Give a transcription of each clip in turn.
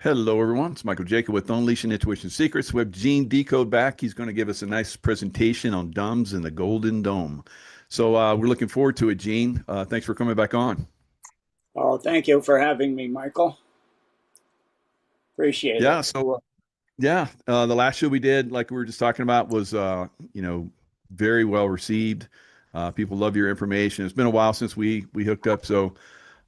Hello, everyone. It's Michael Jaco with Unleashing Intuition Secrets. We have Gene Decode back. He's going to give us a nice presentation on DUMBS and the Golden Dome. So we're looking forward to it, Gene. Thanks for coming back on. Oh, thank you for having me, Michael. Appreciate Yeah. it. The last show we did, like we were just talking about, was very well received. People love your information. It's been a while since we hooked up, so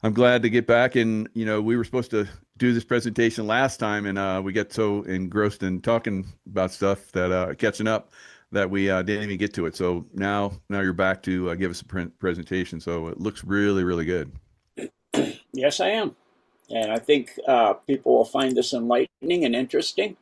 I'm glad to get back. And we were supposed to do this presentation last time, and we got so engrossed in talking about stuff that catching up that we didn't even get to it. So now you're back to give us a presentation. So it looks really, really good. Yes, I am. And I think people will find this enlightening and interesting.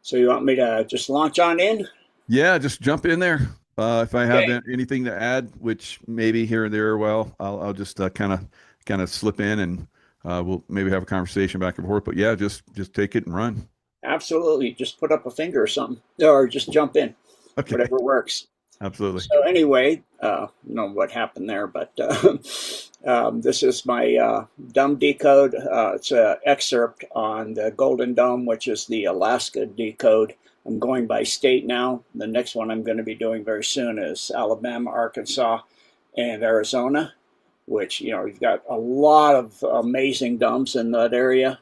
So you want me to just launch on in? Yeah, just jump in there. If I have Okay. anything to add, which maybe here and there, well, I'll just kind of slip in and we'll maybe have a conversation back and forth. But yeah, just take it and run. Absolutely. Just put up a finger or something, or just jump in, Okay, whatever works. absolutely. So anyway, know what happened there, but this is my dumb decode. It's an excerpt on the Golden Dome, which is the Alaska decode. I'm going by state now. The next one I'm going to be doing very soon is Alabama, Arkansas, and Arizona, which, you've got a lot of amazing dumps in that area.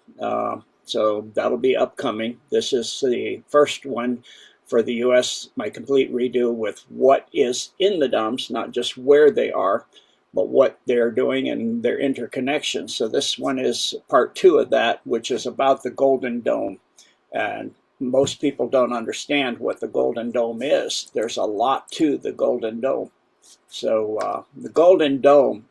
So that'll be upcoming. This is the first one for the U.S., my complete redo with what is in the dumps, not just where they are, but what they're doing and their interconnections. So this one is part two of that, which is about the Golden Dome. And most people don't understand what the Golden Dome is. There's a lot to the Golden Dome. So the Golden Dome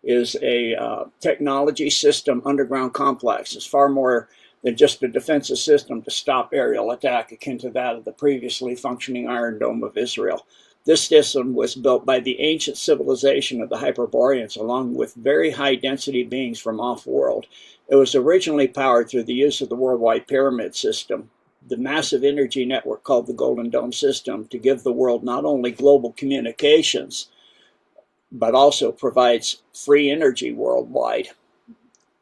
is a technology system underground complex. It's far more than just a defensive system to stop aerial attack, akin to that of the previously functioning Iron Dome of Israel. This system was built by the ancient civilization of the Hyperboreans, along with very high-density beings from off-world. It was originally powered through the use of the worldwide pyramid system, the massive energy network called the Golden Dome system, to give the world not only global communications, but also provides free energy worldwide.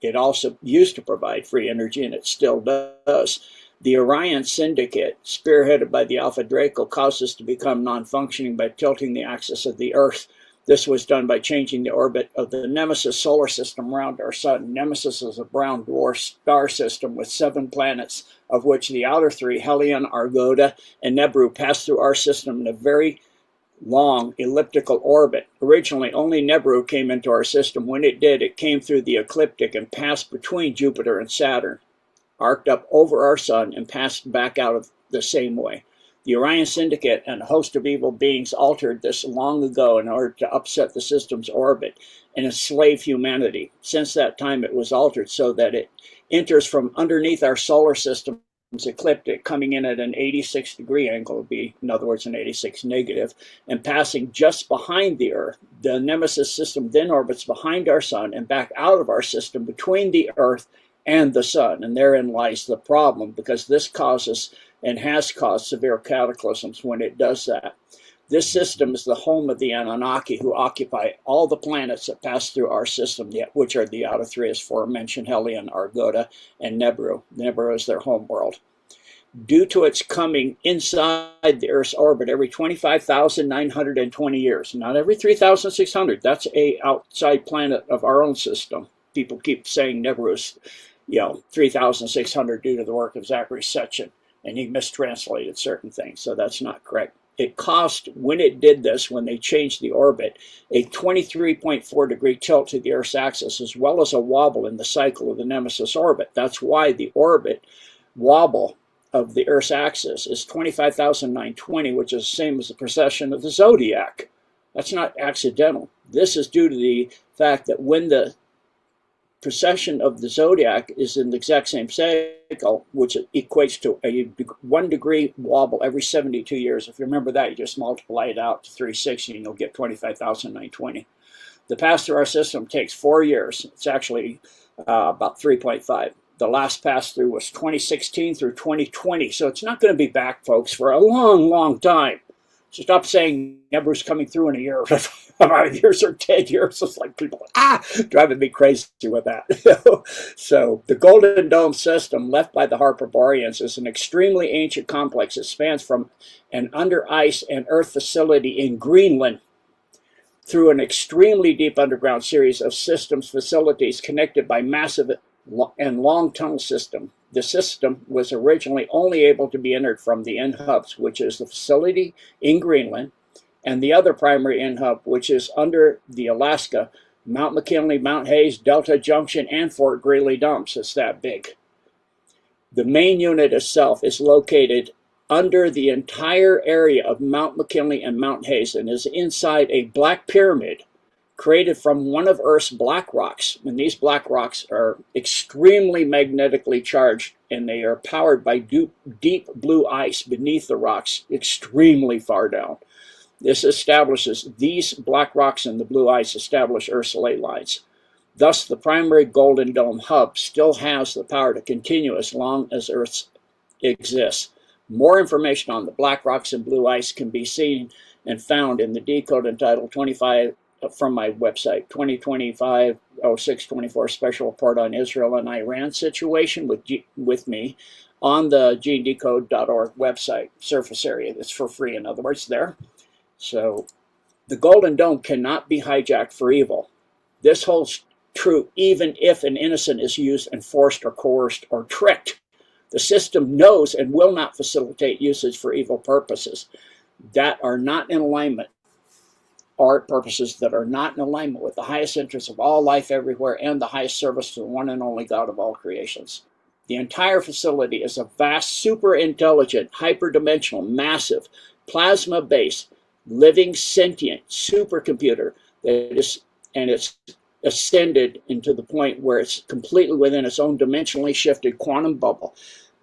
It also used to provide free energy, and it still does. The Orion Syndicate, spearheaded by the Alpha Draco, caused us to become non-functioning by tilting the axis of the Earth. This was done by changing the orbit of the Nemesis solar system around our sun. Nemesis is a brown dwarf star system with 7 planets, of which the outer 3, Helion, Argoda, and Nebru, pass through our system in a very long elliptical orbit. Originally, only Nebru came into our system. When it did, it came through the ecliptic and passed between Jupiter and Saturn, arced up over our sun, and passed back out of the same way. The Orion Syndicate and a host of evil beings altered this long ago in order to upset the system's orbit and enslave humanity. Since that time, it was altered so that it enters from underneath our solar system ecliptic, coming in at an 86-degree angle, would be, in other words, an 86 negative, and passing just behind the Earth. The Nemesis system then orbits behind our sun and back out of our system between the Earth and the sun. And therein lies the problem, because this causes and has caused severe cataclysms when it does that. This system is the home of the Anunnaki, who occupy all the planets that pass through our system, which are the outer 3, as aforementioned, Helion, Argoda, and Nebru. Nebru is their home world. Due to its coming inside the Earth's orbit every 25,920 years, not every 3,600. That's a outside planet of our own system. People keep saying Nebru is, 3,600 due to the work of Zachary Sitchin, and he mistranslated certain things, so that's not correct. It caused, when it did this, when they changed the orbit, a 23.4-degree tilt to the Earth's axis, as well as a wobble in the cycle of the Nemesis orbit. That's why the orbit wobble of the Earth's axis is 25,920, which is the same as the precession of the zodiac. That's not accidental. This is due to the fact that when the precession of the zodiac is in the exact same cycle, which equates to a 1-degree wobble every 72 years. If you remember that, you just multiply it out to 360 and you'll get 25,920. The pass through our system takes 4 years. It's actually about 3.5. The last pass through was 2016 through 2020. So it's not going to be back, folks, for a long, long time. So stop saying Nebru's coming through in a year. 5 years or 10 years. It's like people, driving me crazy with that. So the Golden Dome system left by the Hyperboreans is an extremely ancient complex that spans from an under ice and earth facility in Greenland through an extremely deep underground series of systems facilities connected by massive and long tunnel system. The system was originally only able to be entered from the end hubs, which is the facility in Greenland, and the other primary end hub, which is under the Alaska, Mount McKinley, Mount Hayes, Delta Junction, and Fort Greely dumps. It's that big. The main unit itself is located under the entire area of Mount McKinley and Mount Hayes and is inside a black pyramid created from one of Earth's black rocks. And these black rocks are extremely magnetically charged, and they are powered by deep blue ice beneath the rocks extremely far down. This establishes, these black rocks and the blue ice establish Earth's ley lines. Thus, the primary Golden Dome hub still has the power to continue as long as Earth exists. More information on the black rocks and blue ice can be seen and found in the Decode entitled 25 from my website, 2025-06-24 Special Report on Israel and Iran Situation with me on the genedecode.org website, surface area. That's for free, in other words, there. So the Golden Dome cannot be hijacked for evil. This holds true even if an innocent is used and forced or coerced or tricked. The system knows and will not facilitate usage for evil purposes that are not in alignment, or purposes that are not in alignment with the highest interests of all life everywhere and the highest service to the one and only God of all creations. The entire facility is a vast, super intelligent, hyperdimensional, massive, plasma-based, living, sentient supercomputer that is, and it's ascended into the point where it's completely within its own dimensionally shifted quantum bubble,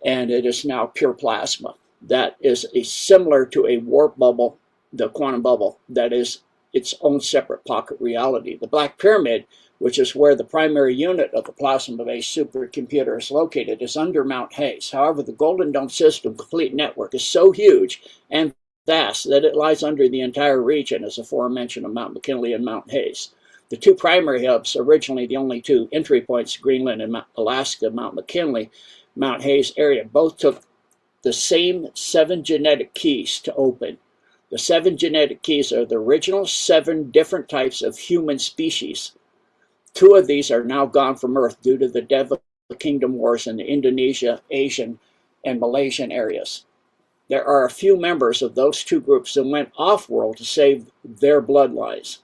and it is now pure plasma. That is similar to a warp bubble, the quantum bubble, that is its own separate pocket reality. The Black Pyramid, which is where the primary unit of the plasma-based supercomputer is located, is under Mount Hayes. However, the Golden Dome system complete network is so huge and vast that it lies under the entire region, as aforementioned, of Mount McKinley and Mount Hayes. The two primary hubs, originally the only two entry points, Greenland and Alaska, Mount McKinley, Mount Hayes area, both took the same 7 genetic keys to open. The 7 genetic keys are the original 7 different types of human species. 2 of these are now gone from Earth due to the Deva Kingdom Wars in the Indonesia, Asian, and Malaysian areas. There are a few members of those 2 groups that went off-world to save their bloodlines.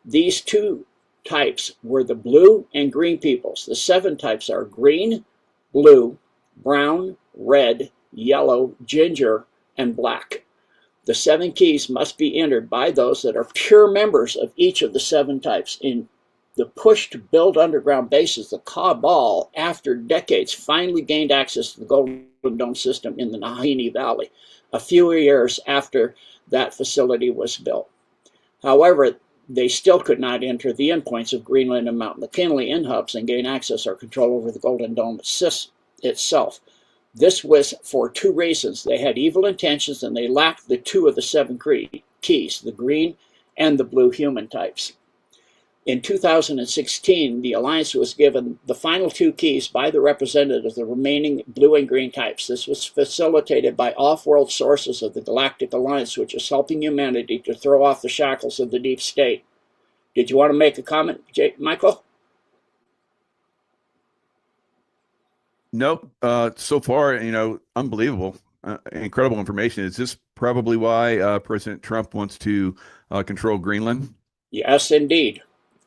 These 2 types were the blue and green peoples. The 7 types are green, blue, brown, red, yellow, ginger, and black. The 7 keys must be entered by those that are pure members of each of the 7 types. In the push to build underground bases, the cabal, after decades, finally gained access to the Golden Dome system in the Nahanni Valley, a few years after that facility was built. However, they still could not enter the endpoints of Greenland and Mount McKinley in hubs and gain access or control over the Golden Dome itself. This was for 2 reasons. They had evil intentions and they lacked the 2 of the 7 keys, the green and the blue human types. In 2016, the Alliance was given the final 2 keys by the representatives of the remaining blue and green types. This was facilitated by off-world sources of the Galactic Alliance, which is helping humanity to throw off the shackles of the deep state. Did you want to make a comment, Michael? Nope. So far, unbelievable, incredible information. Is this probably why President Trump wants to control Greenland? Yes, indeed.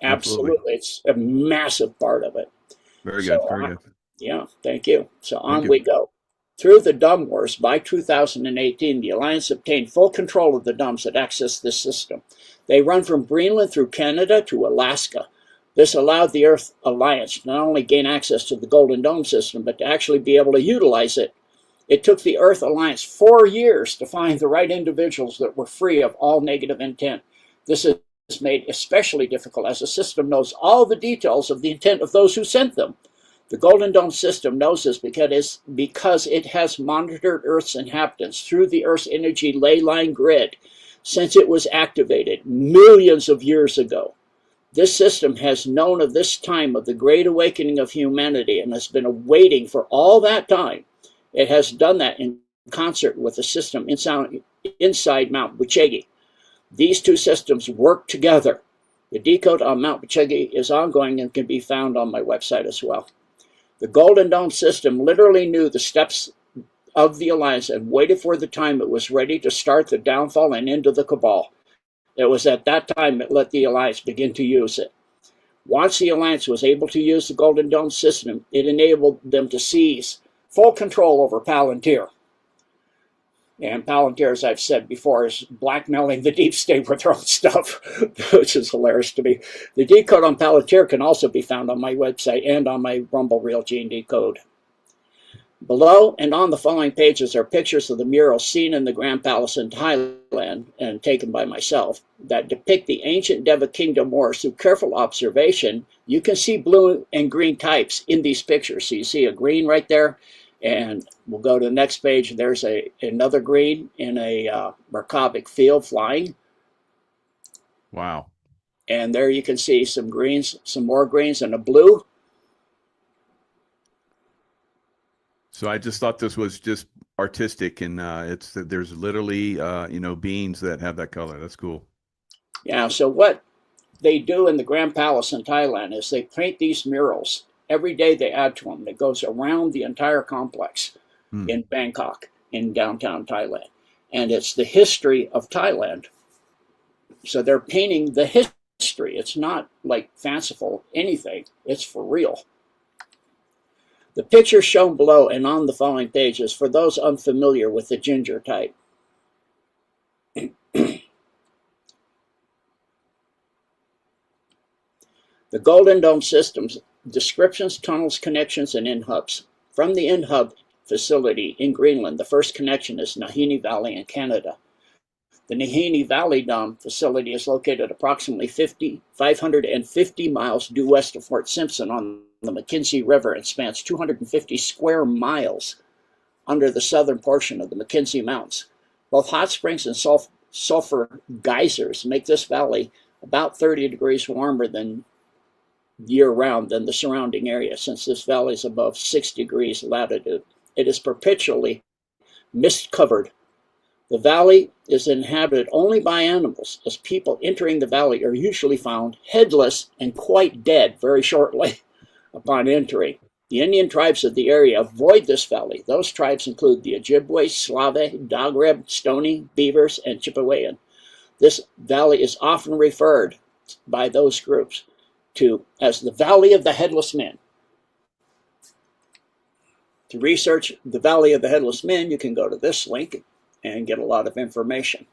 Absolutely. It's a massive part of it. Very good. Very good. Yeah, thank you. So on we go. Through the dumb wars, by 2018, the Alliance obtained full control of the dumbs that access this system. They run from Greenland through Canada to Alaska. This allowed the Earth Alliance to not only gain access to the Golden Dome system, but to actually be able to utilize it. It took the Earth Alliance 4 years to find the right individuals that were free of all negative intent. This is made especially difficult as the system knows all the details of the intent of those who sent them. The Golden Dome system knows this because it has monitored Earth's inhabitants through the Earth's energy ley line grid. since it was activated millions of years ago. This system has known of this time of the great awakening of humanity and has been waiting for all that time. It has done that in concert with the system inside Mount Buchegi. These two systems work together. The decode on Mount Buchegi is ongoing and can be found on my website as well. The Golden Dome system literally knew the steps of the Alliance and waited for the time it was ready to start the downfall and into the Cabal. It was at that time it let the Alliance begin to use it. Once the Alliance was able to use the Golden Dome system, it enabled them to seize full control over Palantir. And Palantir, as I've said before, is blackmailing the deep state with their own stuff, which is hilarious to me. The decode on Palantir can also be found on my website and on my Rumble Real Gene Decode. Below and on the following pages are pictures of the murals seen in the Grand Palace in Thailand and taken by myself that depict the ancient Deva Kingdom wars. Through careful observation, you can see blue and green types in these pictures. So you see a green right there, and we'll go to the next page. There's another green in a Merkabah field flying. Wow. And there you can see some greens, some more greens, and a blue. So I just thought this was just artistic, and there's literally beings that have that color. That's cool. Yeah. So what they do in the Grand Palace in Thailand is they paint these murals. Every day they add to them. It goes around the entire complex in Bangkok, in downtown Thailand, and it's the history of Thailand. So they're painting the history. It's not like fanciful anything. It's for real. The picture shown below and on the following pages for those unfamiliar with the ginger type. The Golden Dome systems, descriptions, tunnels, connections, and in-hubs. From the in-hub facility in Greenland, the first connection is Nahini Valley in Canada. The Nahini Valley Dome facility is located approximately 550 miles due west of Fort Simpson on the Mackenzie River and spans 250 square miles under the southern portion of the Mackenzie Mountains. Both hot springs and sulfur geysers make this valley about 30 degrees warmer than year-round than the surrounding area. Since this valley is above 6 degrees latitude, it is perpetually mist-covered. The valley is inhabited only by animals, as people entering the valley are usually found headless and quite dead very shortly upon entering. The Indian tribes of the area avoid this valley. Those tribes include the Ojibwe, Slave, Dogrib, Stony, Beavers, and Chippewayan. This valley is often referred by those groups to as the Valley of the Headless Men. To research the Valley of the Headless Men, you can go to this link and get a lot of information.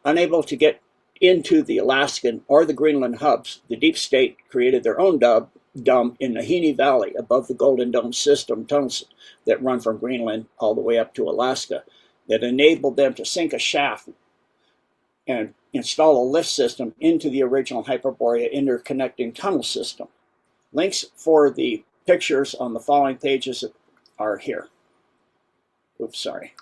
Unable to get into the Alaskan or the Greenland hubs, the deep state created their own dome in Nahini Valley above the Golden Dome system tunnels that run from Greenland all the way up to Alaska that enabled them to sink a shaft and install a lift system into the original Hyperborea interconnecting tunnel system. Links for the pictures on the following pages are here. Oops, sorry.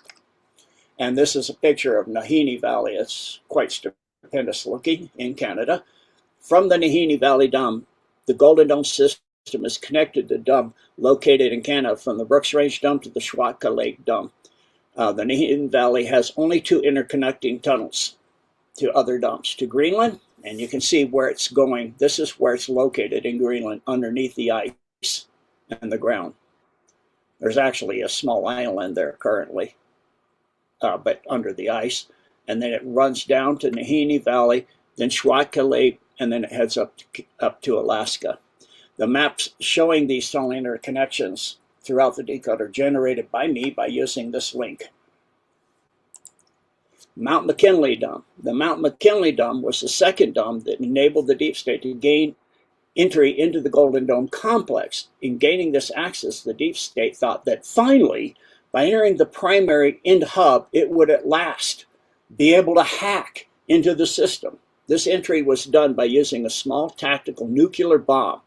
And this is a picture of Nahini Valley. It's quite stupendous looking in Canada. From the Nahini Valley Dome, the Golden Dome system is connected to Dome located in Canada from the Brooks Range Dome to the Schwatka Lake Dome. The Nahini Valley has only 2 interconnecting tunnels to other domes, to Greenland, and you can see where it's going. This is where it's located in Greenland, underneath the ice and the ground. There's actually a small island there currently, but under the ice. And then it runs down to Nahini Valley, then Schwatka Lake, and then it heads up to Alaska. The maps showing these tunnel interconnections throughout the decode are generated by me by using this link. Mount McKinley Dome. The Mount McKinley Dome was the second dome that enabled the deep state to gain entry into the Golden Dome complex. In gaining this access, the deep state thought that finally, by entering the primary end hub, it would at last be able to hack into the system. This entry was done by using a small tactical nuclear bomb.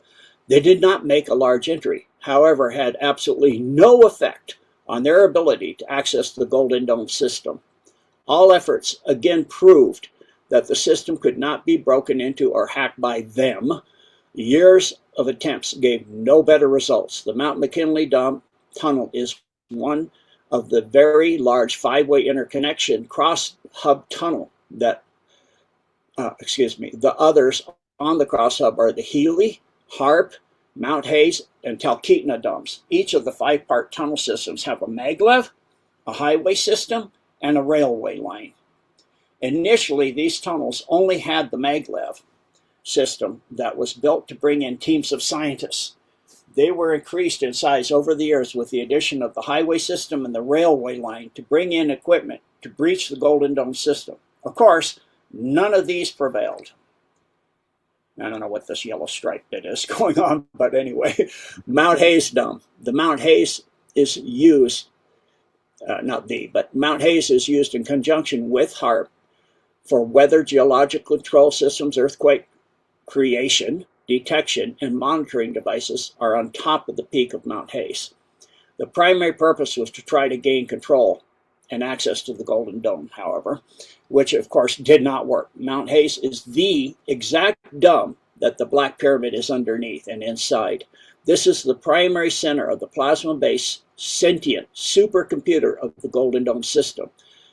They did not make a large entry, however, had absolutely no effect on their ability to access the Golden Dome system. All efforts again proved that the system could not be broken into or hacked by them. Years of attempts gave no better results. The Mount McKinley tunnel is one of the very large five-way interconnection cross-hub tunnel that, the others on the cross-hub are the Healy, Harp, Mount Hayes, and Talkeetna domes. Each of the five-part tunnel systems have a maglev, a highway system, and a railway line. Initially, these tunnels only had the maglev system that was built to bring in teams of scientists. They were increased in size over the years with the addition of the highway system and the railway line to bring in equipment to breach the Golden Dome system. Of course, none of these prevailed. I don't know what this yellow stripe bit is going on, but anyway, Mount Hayes Dome. The Mount Hayes is used, Mount Hayes is used in conjunction with HARP for weather, geological control systems, earthquake creation, detection, and monitoring devices are on top of the peak of Mount Hayes. The primary purpose was to try to gain control and access to the Golden Dome, however, which of course did not work. Mount Hayes is the exact dome that the Black Pyramid is underneath and inside. This is the primary center of the plasma-based sentient supercomputer of the Golden Dome system.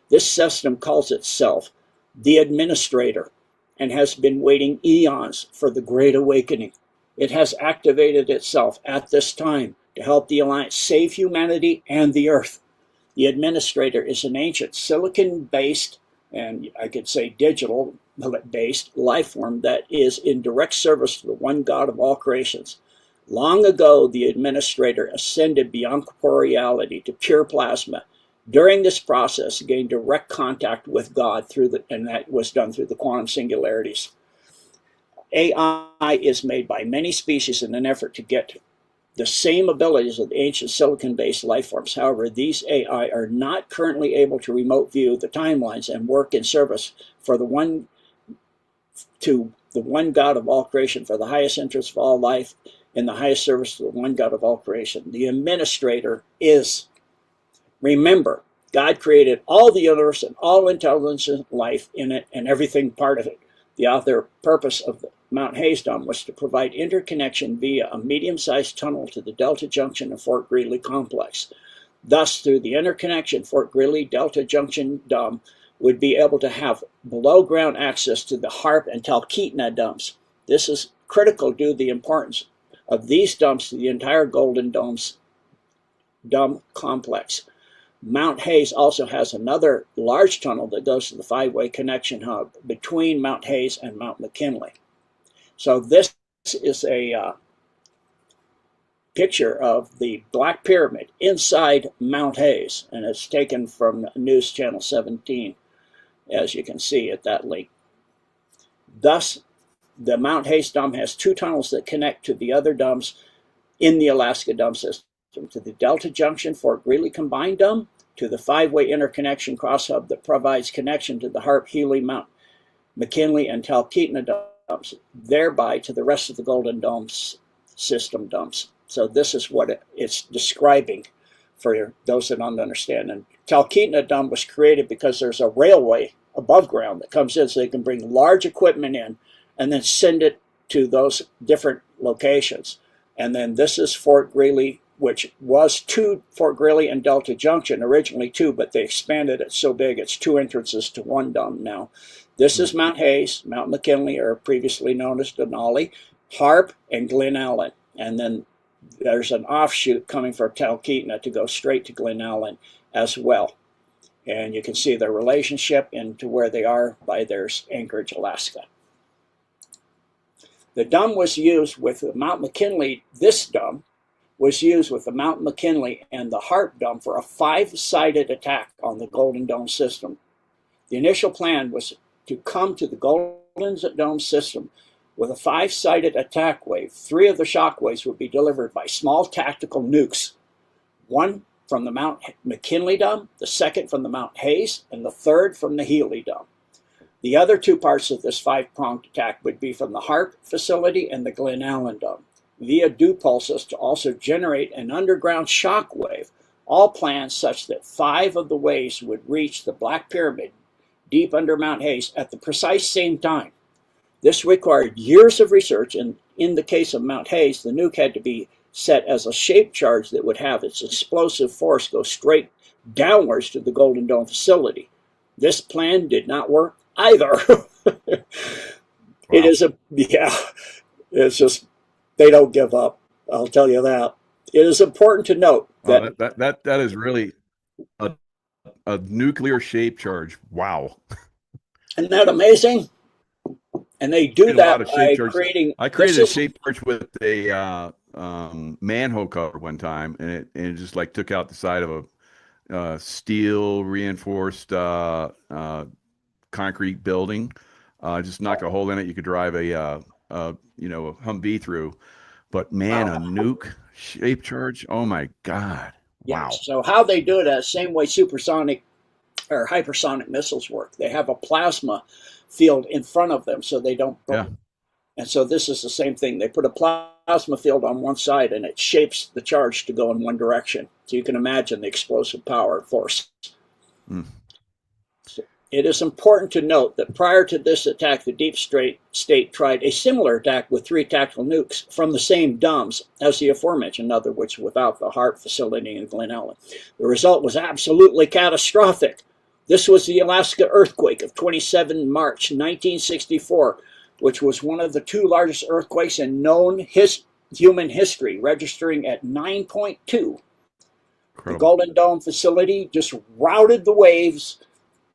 This system calls itself the Administrator and has been waiting eons for the Great Awakening. It has activated itself at this time to help the Alliance save humanity and the Earth. The Administrator is an ancient silicon-based, and I could say digital-based life form that is in direct service to the one God of all creations. Long ago, the Administrator ascended beyond corporeality to pure plasma. During this process, gained direct contact with God and that was done through the quantum singularities. AI is made by many species in an effort to get the same abilities of the ancient silicon-based life forms. However, these AI are not currently able to remote view the timelines and work in service for the one God of all creation, for the highest interest of all life, in the highest service to the one God of all creation. The Administrator is, remember, God created all the universe and all intelligent life in it and everything part of it. The other purpose of the Mount Hayes Dome was to provide interconnection via a medium-sized tunnel to the Delta Junction and Fort Greely complex. Thus, through the interconnection, Fort Greely Delta Junction Dome would be able to have below-ground access to the Harp and Talkeetna domes. This is critical due to the importance of these dumps to the entire Golden Dome complex. Mount Hayes also has another large tunnel that goes to the five-way connection hub between Mount Hayes and Mount McKinley. So this is a picture of the Black Pyramid inside Mount Hayes, and it's taken from News Channel 17, as you can see at that link. Thus, the Mount Hayes Dome has two tunnels that connect to the other domes in the Alaska Dome system, to the Delta Junction Fort Greely Combined Dome, to the five-way interconnection cross-hub that provides connection to the Harp, Healy, Mount McKinley, and Talkeetna domes, thereby to the rest of the Golden Dome system domes. So this is what it's describing for those that don't understand. And Talkeetna Dome was created because there's a railway above ground that comes in so they can bring large equipment in and then send it to those different locations. And then this is Fort Greely, which was Fort Greely and Delta Junction, originally two, but they expanded it so big it's two entrances to one dome now. This is Mount Hayes, Mount McKinley, or previously known as Denali, Harp, and Glen Allen. And then there's an offshoot coming from Talkeetna to go straight to Glen Allen as well. And you can see their relationship and to where they are by their Anchorage, Alaska. The dome was used with Mount McKinley. This dome was used with the Mount McKinley and the Harp Dome for a five-sided attack on the Golden Dome system. The initial plan was to come to the Golden Dome system with a five-sided attack wave. Three of the shock waves would be delivered by small tactical nukes. One from the Mount McKinley Dome, the second from the Mount Hayes, and the third from the Healy Dome. The other two parts of this five-pronged attack would be from the Harp facility and the Glen Allen Dome, via dew pulses to also generate an underground shock wave, all planned such that five of the waves would reach the Black Pyramid deep under Mount Hayes at the precise same time. This required years of research, and in the case of Mount Hayes, the nuke had to be set as a shaped charge that would have its explosive force go straight downwards to the Golden Dome facility. This plan did not work either. It Wow. is it's just, they don't give up. I'll tell you that. It is important to note that, That is really a nuclear shape charge. Wow. isn't that amazing? And they do A lot that of shape by charges. creating, I created a shape charge with a manhole cover one time, and it just like took out the side of a steel reinforced concrete building. Just knock a hole in it. You could drive a Humvee through. But man, a nuke shape charge. Oh my God! yeah. Wow. So how they do it, same way supersonic or hypersonic missiles work. They have a plasma field in front of them so they don't burn. Yeah. And so this is the same thing. They put a plasma field on one side and it shapes the charge to go in one direction. So you can imagine the explosive power and force. Mm. So it is important to note that prior to this attack, the Deep State tried a similar attack with 3 tactical nukes from the same DUMBS as the aforementioned, in other words, without the HARP facility in Glen Ellen. The result was absolutely catastrophic. This was the Alaska earthquake of 27 March 1964, which was one of the 2 largest earthquakes in known human history, registering at 9.2. The Incredible. Golden Dome facility just routed the waves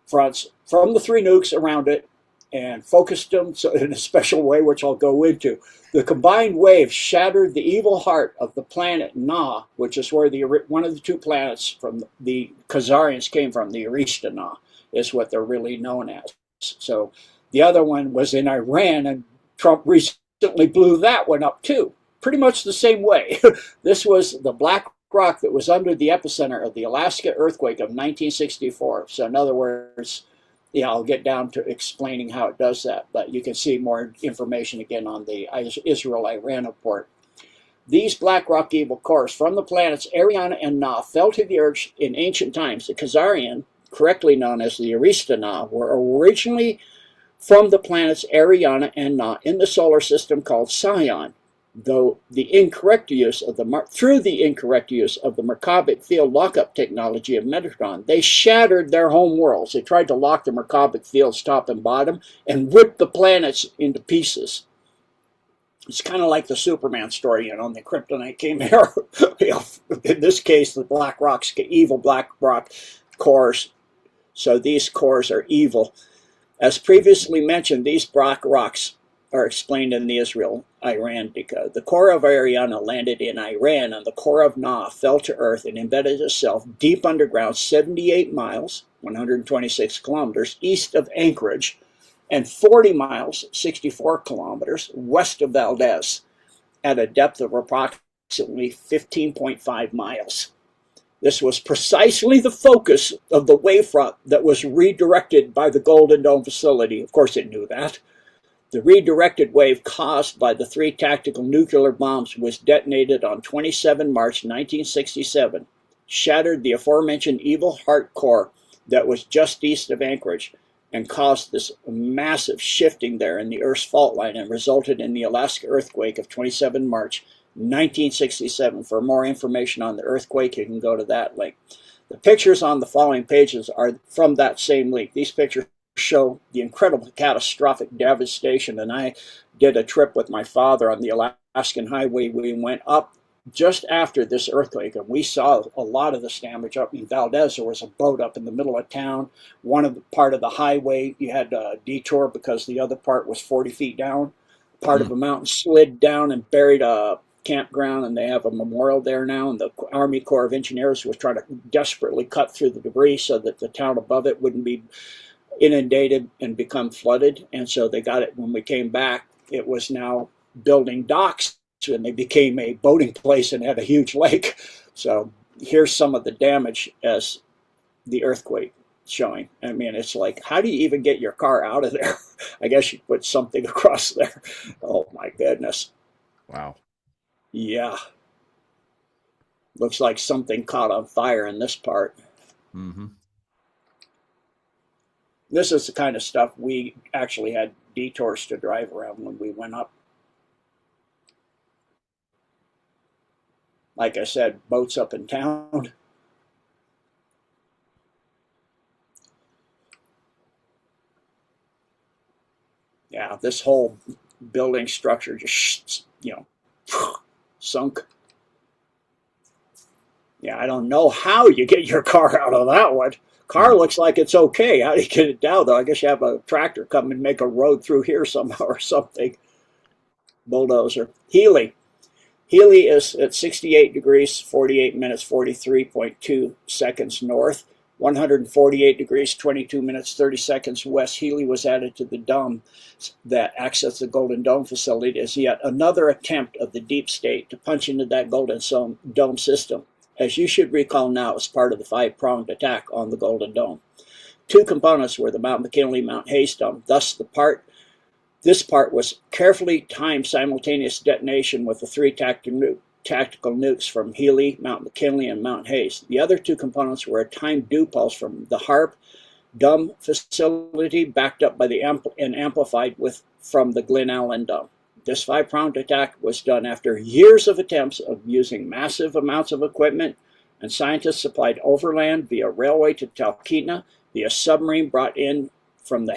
from the 3 nukes around it and focused them in a special way, which I'll go into. The combined waves shattered the evil heart of the planet Na, which is where one of the 2 planets from the Khazarians came from. The Arishta Na is what they're really known as. So the other one was in Iran, and Trump recently blew that one up too, pretty much the same way. This was the black rock that was under the epicenter of the Alaska earthquake of 1964. So in other words, I'll get down to explaining how it does that, but you can see more information again on the Israel-Iran report. These black rock evil cores from the planets Ariana and Na fell to the earth in ancient times. The Khazarian, correctly known as the Arishta Na, were originally from the planets Ariana and Na in the solar system called Scion. Though the incorrect use of through the incorrect use of the Merkabit field lockup technology of Metatron, they shattered their home worlds. They tried to lock the Merkabit fields top and bottom and whip the planets into pieces. It's kind of like the Superman story, the kryptonite came here. In this case, the black rocks, evil black rock cores. So these cores are evil. As previously mentioned, these black rocks are explained in the Israel-Iran decode. The core of Ariana landed in Iran, and the core of Na fell to earth and embedded itself deep underground 78 miles, 126 kilometers, east of Anchorage, and 40 miles, 64 kilometers, west of Valdez, at a depth of approximately 15.5 miles. This was precisely the focus of the wavefront that was redirected by the Golden Dome facility. Of course, it knew that. The redirected wave caused by the 3 tactical nuclear bombs was detonated on 27 March 1967, shattered the aforementioned evil heart core that was just east of Anchorage, and caused this massive shifting there in the Earth's fault line and resulted in the Alaska earthquake of 27 March 1967. For more information on the earthquake, you can go to that link. The pictures on the following pages are from that same link. These pictures show the incredible catastrophic devastation. And I did a trip with my father on the Alaskan highway. We went up just after this earthquake, and we saw a lot of this damage up in Valdez. There was a boat up in the middle of town. Part of the highway, you had a detour because the other part was 40 feet down. Part of a mountain slid down and buried a campground, and they have a memorial there now. And the Army Corps of Engineers was trying to desperately cut through the debris so that the town above it wouldn't be inundated and become flooded. And so they got it. When we came back, it was now building docks, and they became a boating place and had a huge lake. So here's some of the damage as the earthquake showing. I mean, it's like, how do you even get your car out of there? I guess you put something across there. Oh my goodness. Wow. Yeah. Looks like something caught on fire in this part. Mm-hmm. This is the kind of stuff we actually had detours to drive around when we went up. Like I said, boats up in town. Yeah, this whole building structure just, sunk. Yeah, I don't know how you get your car out of that one. Car looks like it's okay. How do you get it down, though? I guess you have a tractor come and make a road through here somehow or something. Bulldozer. Healy. Healy is at 68 degrees, 48 minutes, 43.2 seconds north. 148 degrees, 22 minutes, 30 seconds west. Healy was added to the dome that access the Golden Dome facility as yet another attempt of the deep state to punch into that Golden Dome system. As you should recall now, as part of the 5-pronged attack on the Golden Dome. 2 components were the Mount McKinley, Mount Hayes dome. Thus, this part was carefully timed simultaneous detonation with the 3 tactical nukes from Healy, Mount McKinley, and Mount Hayes. The other 2 components were a timed dew pulse from the HARP dome facility, backed up by and amplified from the Glen Allen dome. This 5-pronged attack was done after years of attempts of using massive amounts of equipment, and scientists supplied overland via railway to Talkeetna, via submarine brought in from the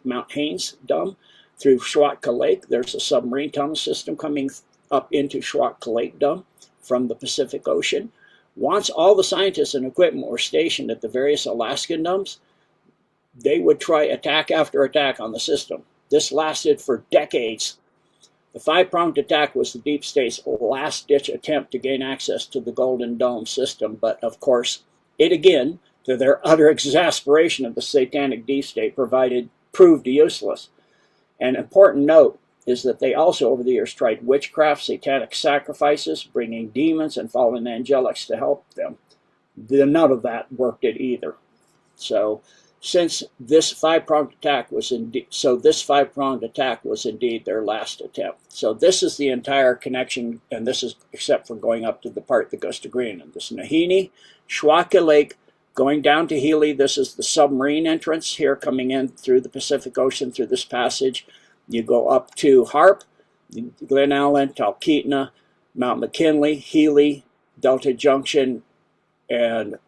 Mount Haynes dome through Schwatka Lake. There's a submarine tunnel system coming up into Schwatka Lake dome from the Pacific Ocean. Once all the scientists and equipment were stationed at the various Alaskan domes, they would try attack after attack on the system. This lasted for decades. The 5-pronged attack was the deep state's last-ditch attempt to gain access to the Golden Dome system, but of course, it again, to their utter exasperation of the satanic deep state, proved useless. An important note is that they also over the years tried witchcraft, satanic sacrifices, bringing demons and fallen angelics to help them. None of that worked it either. So this 5-pronged attack was indeed their last attempt. So this is the entire connection, and this is except for going up to the part that goes to Greenland. This is Nahini, Schwatka Lake, going down to Healy. This is the submarine entrance here coming in through the Pacific Ocean through this passage. You go up to Harp, Glen Allen, Talkeetna, Mount McKinley, Healy, Delta Junction, and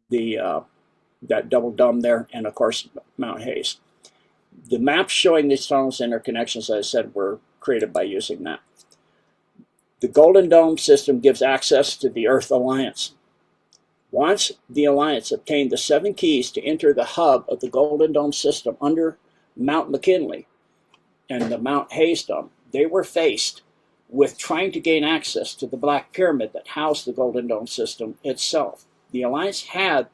that double dome there, and of course Mount Hayes. The maps showing these tunnels interconnections, as I said, were created by using that. The Golden Dome system gives access to the Earth Alliance. Once the Alliance obtained the 7 keys to enter the hub of the Golden Dome system under Mount McKinley and the Mount Hayes dome, they were faced with trying to gain access to the Black Pyramid that housed the Golden Dome system itself. The Alliance had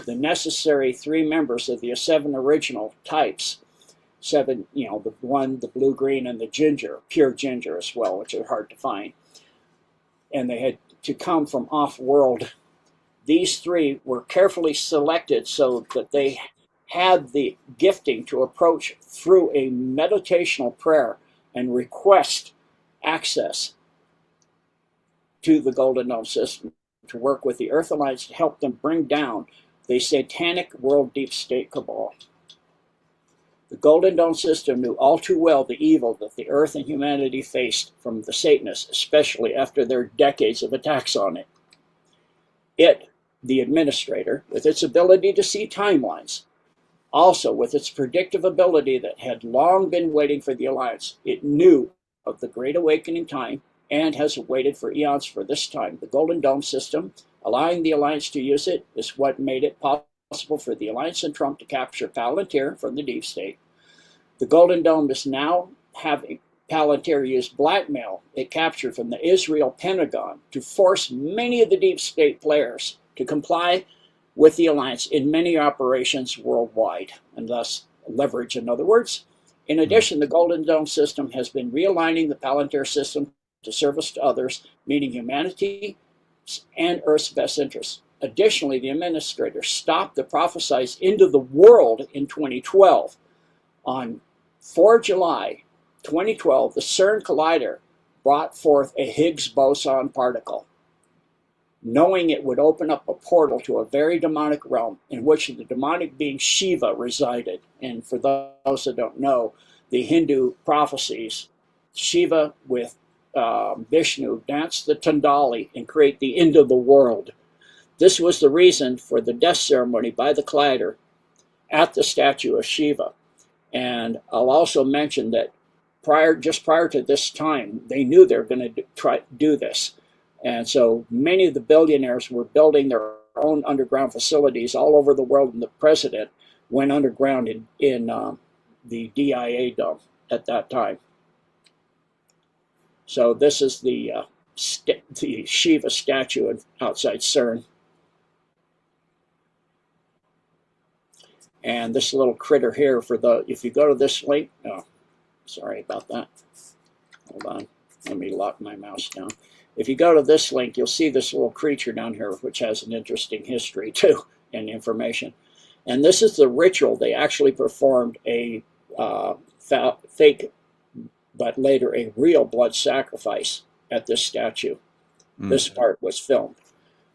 the necessary 3 members of the 7 original types. 7, the one, the blue, green, and the ginger, pure ginger as well, which are hard to find. And they had to come from off-world. These 3 were carefully selected so that they had the gifting to approach through a meditational prayer and request access to the Golden Dome system, to work with the Earth Alliance to help them bring down the satanic world deep state cabal. The Golden Dome system knew all too well the evil that the Earth and humanity faced from the Satanists, especially after their decades of attacks on it. It, the administrator, with its ability to see timelines, also with its predictive ability that had long been waiting for the Alliance, it knew of the Great Awakening time and has waited for eons for this time. The Golden Dome system, allowing the Alliance to use it, is what made it possible for the Alliance and Trump to capture Palantir from the deep state. The Golden Dome is now having Palantir use blackmail it captured from the Israel Pentagon to force many of the deep state players to comply with the Alliance in many operations worldwide, and thus leverage, in other words. In addition, the Golden Dome system has been realigning the Palantir system to service to others, meaning humanity and Earth's best interests. Additionally, the administrator stopped the prophesied end of the world in 2012. On 4 July 2012, the CERN collider brought forth a Higgs boson particle. knowing it would open up a portal to a very demonic realm in which the demonic being Shiva resided. And for those that don't know, the Hindu prophecies, Shiva with Vishnu dance the Tandali and create the end of the world. This was the reason for the death ceremony by the collider at the statue of Shiva. And I'll also mention that just prior to this time, they knew they were going to try to do this. And so many of the billionaires were building their own underground facilities all over the world, and the president went underground in the DIA dome at that time. So this is the Shiva statue outside CERN. And this little critter here, if you go to this link, oh, sorry about that. Hold on, let me lock my mouse down. If you go to this link, you'll see this little creature down here, which has an interesting history too and information. And this is the ritual. They actually performed a fake, but later a real blood sacrifice at this statue. This part was filmed.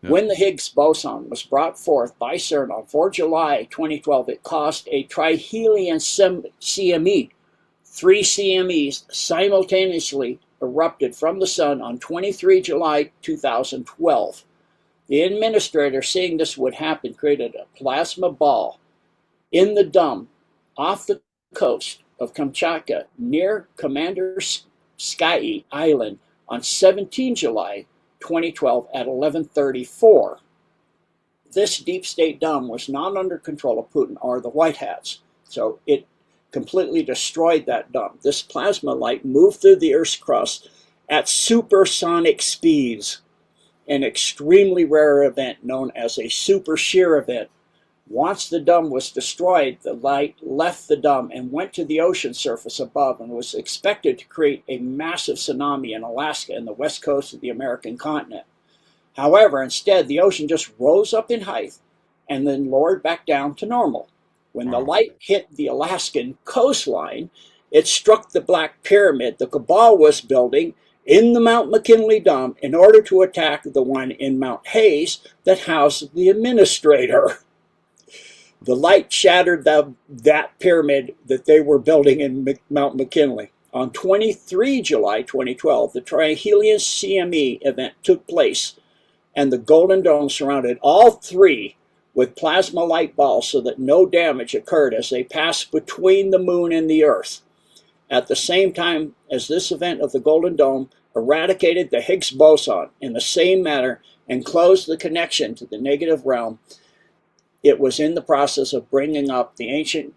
Yeah. When the Higgs boson was brought forth by CERN on 4 July 2012, it caused a trihelion CME. 3 CMEs simultaneously erupted from the sun on 23 July 2012. The administrator, seeing this would happen, created a plasma ball in the dome off the coast of Kamchatka near Commander Sky Island on 17 July 2012 at 11:34. This deep state dome was not under control of Putin or the White Hats, so it completely destroyed that dome. This plasma light moved through the Earth's crust at supersonic speeds, an extremely rare event known as a super shear event. Once the dome was destroyed, the light left the dome and went to the ocean surface above and was expected to create a massive tsunami in Alaska and the west coast of the American continent. However, instead, the ocean just rose up in height and then lowered back down to normal. When the light hit the Alaskan coastline, it struck the Black Pyramid the Cabal was building in the Mount McKinley Dome in order to attack the one in Mount Hayes that housed the administrator. The light shattered that pyramid that they were building in Mount McKinley. On 23 July 2012, the trihelion CME event took place, and the Golden Dome surrounded all three with plasma light balls so that no damage occurred as they passed between the moon and the Earth. At the same time as this event of the Golden Dome eradicated the Higgs boson in the same manner and closed the connection to the negative realm, it was in the process of bringing up the ancient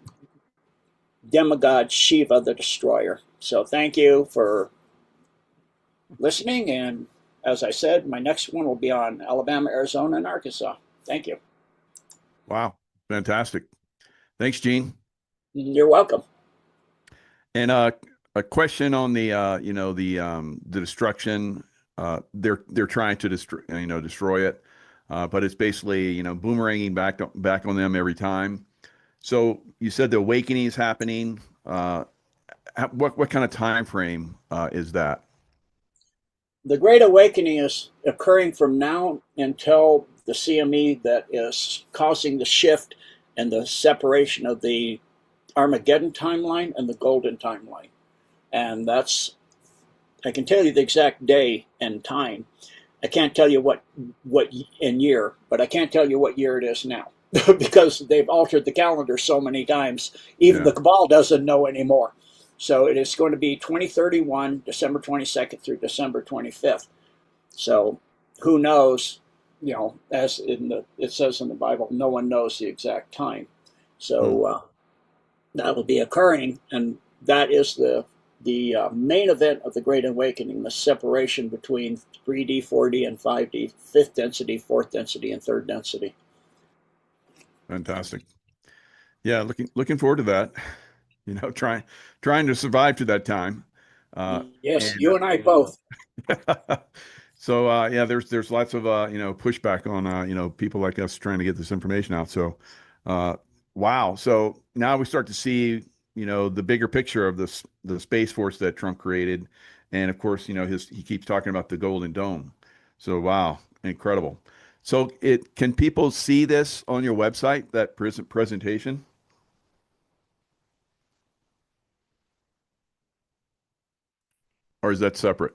demigod Shiva the Destroyer. So thank you for listening, and as I said, my next one will be on Alabama, Arizona, and Arkansas. Thank you. Wow, fantastic. Thanks, Gene. You're welcome. And a question on the the destruction. They're trying to destroy it. But it's basically, boomeranging back on them every time. So you said the awakening is happening. What kind of time frame is that? The Great Awakening is occurring from now until the CME that is causing the shift and the separation of the Armageddon timeline and the Golden timeline. And I can tell you the exact day and time. I can't tell you what in year, but I can't tell you what year it is now because they've altered the calendar so many times. Even the Cabal doesn't know anymore. So it is going to be 2031, December 22nd through December 25th. So who knows, as it says in the Bible, no one knows the exact time. So that'll be occurring, and that is the main event of the Great Awakening, the separation between 3D, 4D, and 5D, fifth density, fourth density, and third density. Fantastic. Yeah, looking forward to that. Trying to survive to that time. Yes, you and I both. So there's lots of pushback on people like us trying to get this information out. So wow. So now we start to see the bigger picture of the Space Force that Trump created, and of course he keeps talking about the Golden Dome. So wow, Incredible. So it can people see this on your website, that presentation, or is that separate?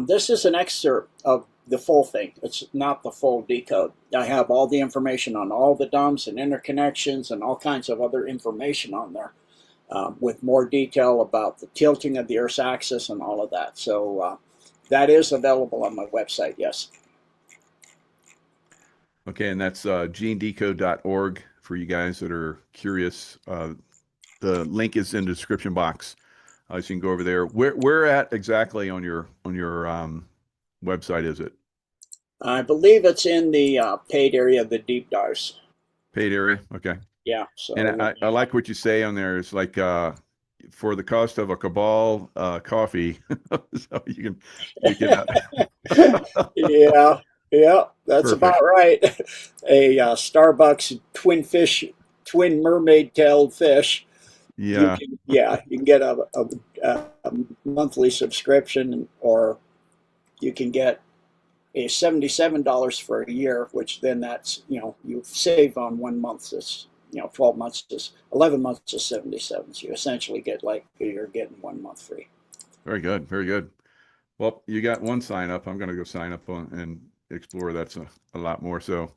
This is an excerpt of the full thing. It's not the full decode. I have all the information on all the DUMBs and interconnections and all kinds of other information on there, with more detail about the tilting of the Earth's axis and all of that. So that is available on my website, yes. Okay, and that's genedecode.org for you guys that are curious. The link is in the description box. So you can go over there. Where at exactly on your website is it? I believe it's in the paid area of the deep dives. Paid area? Okay. Yeah. So And I like what you say on there. It's like for the cost of a Cabal coffee, so you can yeah, yeah, that's perfect. about right. A Starbucks twin mermaid-tailed fish. You Yeah, can, yeah, you can get a monthly subscription, or you can get a $77 for a year, which then that's, you save on 1 month. It's, 12 months is 11 months is 77. So you essentially get like you're getting 1 month free. very good, very good. Well, you got one sign up. I'm going to go sign up on and explore. That's a lot more. So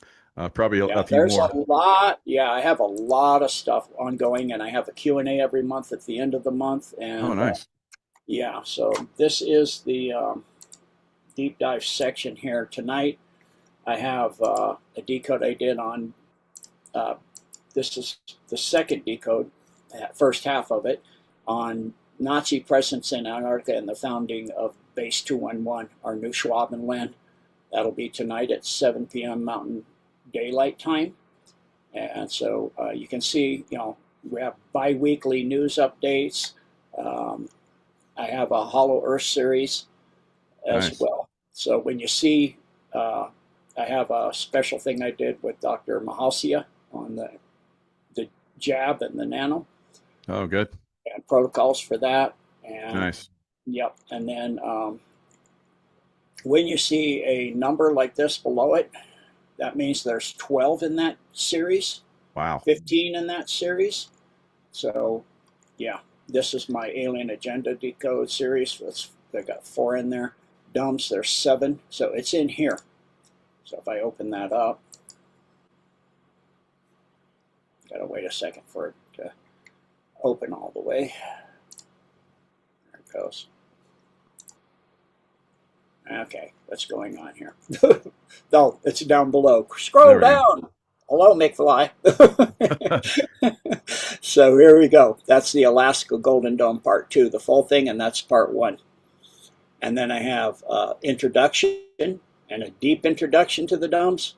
probably a Yeah, few there's more. a lot. Yeah, I have a lot of stuff ongoing, and I have a Q&A every month at the end of the month. Oh, And nice. yeah, so this is the deep dive section here tonight. I have a decode I did on, uh, this is the second decode, first half of it, on Nazi presence in Antarctica and the founding of Base 211, our new Schwabenland. That'll be tonight at 7 p.m. Mountain Daylight Time. And so you can see, we have bi-weekly news updates. Um, I have a Hollow Earth series as Nice. well. So when you see, I have a special thing I did with Dr. Mahalsia on the jab and the nano, Oh, good. and protocols for that. And Nice. yep. And then when you see a number like this below it, that means there's 12 in that series, Wow. 15 in that series. So, yeah, this is my Alien Agenda Decode series. They got 4 in there. DUMBS, there's 7. So it's in here. So if I open that up, gotta wait a second for it to open all the way. There it goes. Okay, what's going on here? No, it's down below. Scroll down. Hello, McFly. So here we go. That's the Alaska Golden Dome Part 2, the full thing, and that's Part 1. And then I have introduction and a deep introduction to the DUMBS,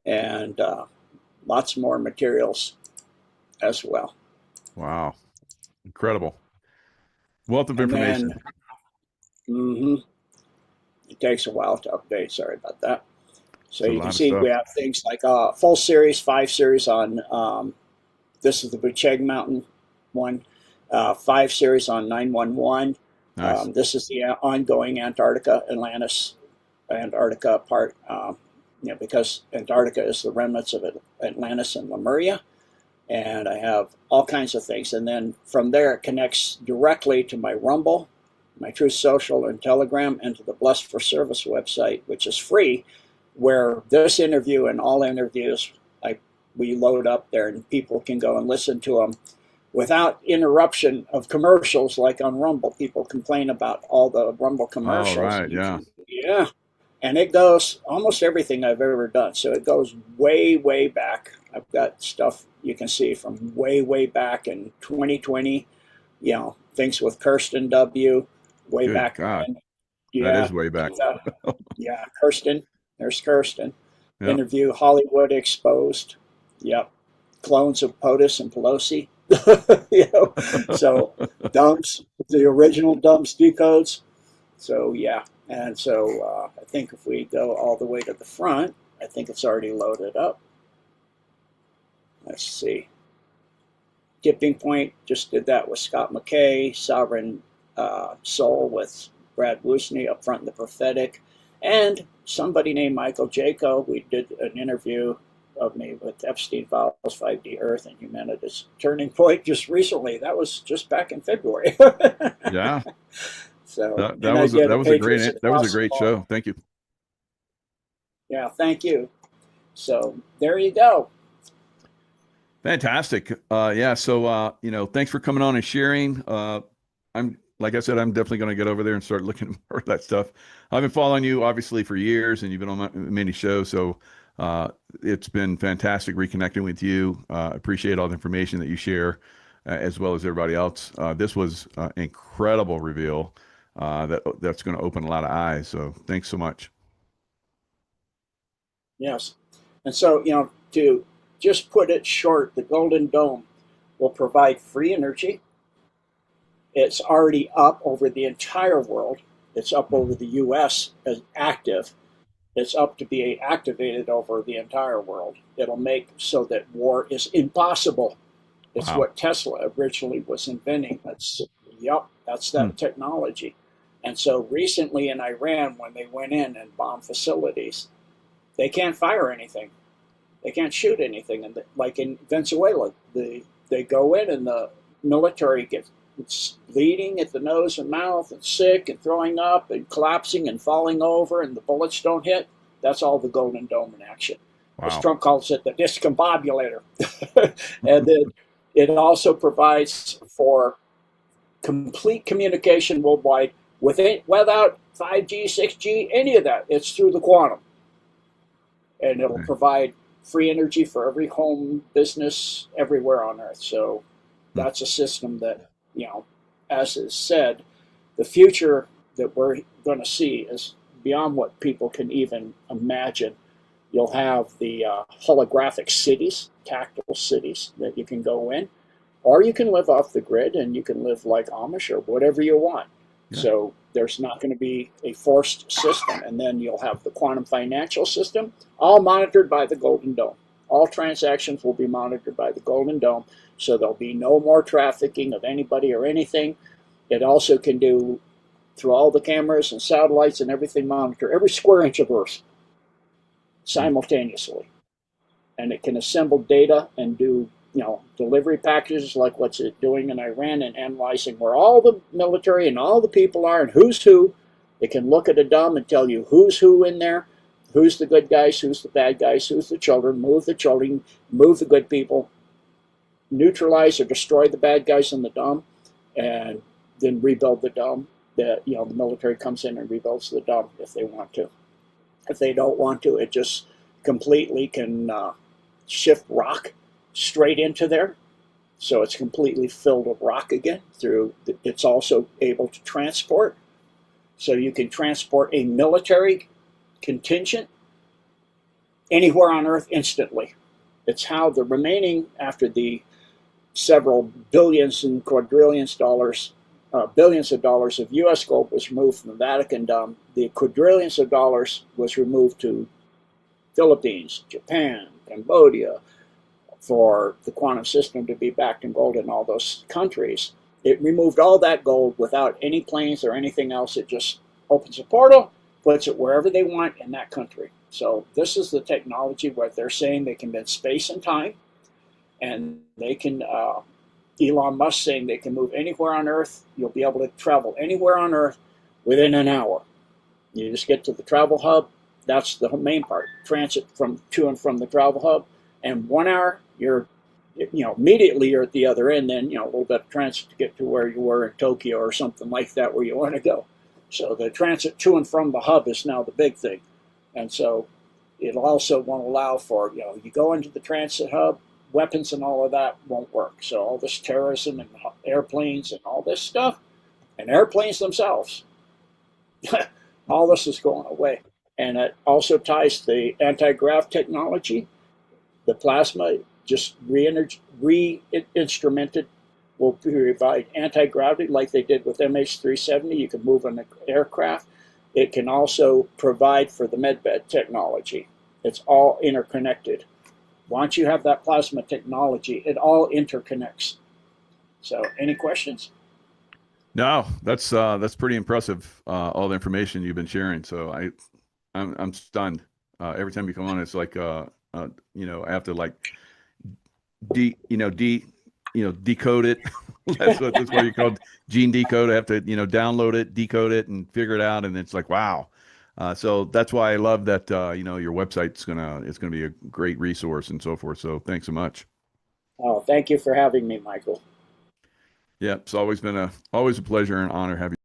and lots more materials as well. Wow. Incredible. Wealth of And then information. it takes a while to update. Sorry about that. So It's a you lot can of see stuff. we have things like full series, 5 series on, this is the Bucheg Mountain one, 5 series on 911. Nice. This is the ongoing Antarctica part, because Antarctica is the remnants of Atlantis and Lemuria. And I have all kinds of things. And then from there, it connects directly to my Rumble, my Truth Social, and Telegram, and to the Blessed for Service website, which is free, where this interview and all interviews we load up there, and people can go and listen to them without interruption of commercials like on Rumble. People complain about all the Rumble All commercials. right. Yeah. Yeah. And it goes almost everything I've ever done. So it goes way, way back. I've got stuff you can see from way, way back in 2020, things with Kirsten W. way Good back God. then. That Yeah. is way back. Yeah, Kirsten. There's Kirsten. Yep. Interview Hollywood Exposed. Yep. Clones of POTUS and Pelosi. So DUMBS, the original DUMBS decodes. So yeah, and so I think if we go all the way to the front, I think it's already loaded up. Let's see. Tipping Point, just did that with Scott McKay. Sovereign Soul with Brad Woosney up front in the prophetic. And somebody named Michael Jaco, we did an interview of me with Epstein Files, 5D Earth, and Humanity's Turning Point just recently. That was just back in February. Yeah. So, That and I was did a that was a Patriots great Across the show. Thank you. Yeah, thank you. So there you go. Fantastic. Yeah. So, thanks for coming on and sharing. I'm, like I said, I'm definitely going to get over there and start looking more at that stuff. I've been following you obviously for years and you've been on many shows. So, it's been fantastic reconnecting with you. Appreciate all the information that you share, as well as everybody else. This was incredible reveal, that's going to open a lot of eyes. So thanks so much. Yes. And so, to just put it short, the Golden Dome will provide free energy. It's already up over the entire world. It's up over the US as active. It's up to be activated over the entire world. It'll make so that war is impossible. It's Wow. what Tesla originally was inventing. That's Hmm. that technology. And so recently in Iran, when they went in and bombed facilities, they can't fire anything. They can't shoot anything. And like in Venezuela, they go in and the military gets bleeding at the nose and mouth and sick and throwing up and collapsing and falling over and the bullets don't hit. That's all the Golden Dome in action. As Wow. Trump calls it, the discombobulator. And then it also provides for complete communication worldwide without 5G, 6G, any of that. It's through the quantum. And it'll Okay. provide free energy for every home, business, everywhere on Earth. So Hmm. that's a system that, as is said, the future that we're going to see is beyond what people can even imagine. You'll have the holographic cities, tactile cities that you can go in, or you can live off the grid and you can live like Amish or whatever you want. Yeah. So there's not going to be a forced system. And then you'll have the quantum financial system, all monitored by the Golden Dome. All transactions will be monitored by the Golden Dome. So there'll be no more trafficking of anybody or anything. It also can do, through all the cameras and satellites and everything, monitor every square inch of Earth Hmm. simultaneously. And it can assemble data and do delivery packages like what's it doing in Iran and analyzing where all the military and all the people are and who's who. It can look at a dumb and tell you who's who in there, who's the good guys, who's the bad guys, who's the children, move the good people, neutralize or destroy the bad guys in the dumb, and then rebuild the dumb. The military comes in and rebuilds the dumb if they want to. If they don't want to, it just completely can shift rock straight into there. So it's completely filled with rock again. It's also able to transport. So you can transport a military contingent anywhere on Earth instantly. It's how the remaining, after the several billions and quadrillions dollars, billions of dollars of U.S. gold was removed from the Vatican Dome, the quadrillions of dollars was removed to Philippines, Japan, Cambodia, for the quantum system to be backed in gold in all those countries. It removed all that gold without any planes or anything else. It just opens a portal, puts it wherever they want in that country. So this is the technology where they're saying they can bend space and time, and they can. Elon Musk saying they can move anywhere on Earth. You'll be able to travel anywhere on Earth within an hour. You just get to the travel hub. That's the main part. Transit from to and from the travel hub, and 1 hour you're, immediately you're at the other end. Then a little bit of transit to get to where you were in Tokyo or something like that where you want to go. So the transit to and from the hub is now the big thing, and so it also won't allow for you go into the transit hub, weapons and all of that won't work. So all this terrorism and airplanes and all this stuff, and airplanes themselves, all this is going away. And it also ties the anti-grav technology, the plasma, just re-instrumented, will provide anti-gravity like they did with MH370. You can move an aircraft. It can also provide for the medbed technology. It's all interconnected. Once you have that plasma technology, it all interconnects. So, any questions? No, that's pretty impressive. All the information you've been sharing. So I'm stunned. Every time you come on, it's like you know, I have to like de you know de you know decode it. That's what you call gene decode. I have to, you know, download it, decode it, and figure it out, and it's like wow. So that's why I love that you know, your website's it's gonna be a great resource and so forth. So thanks so much. Oh, thank you for having me, Michael. Yeah, it's always been always a pleasure and honor having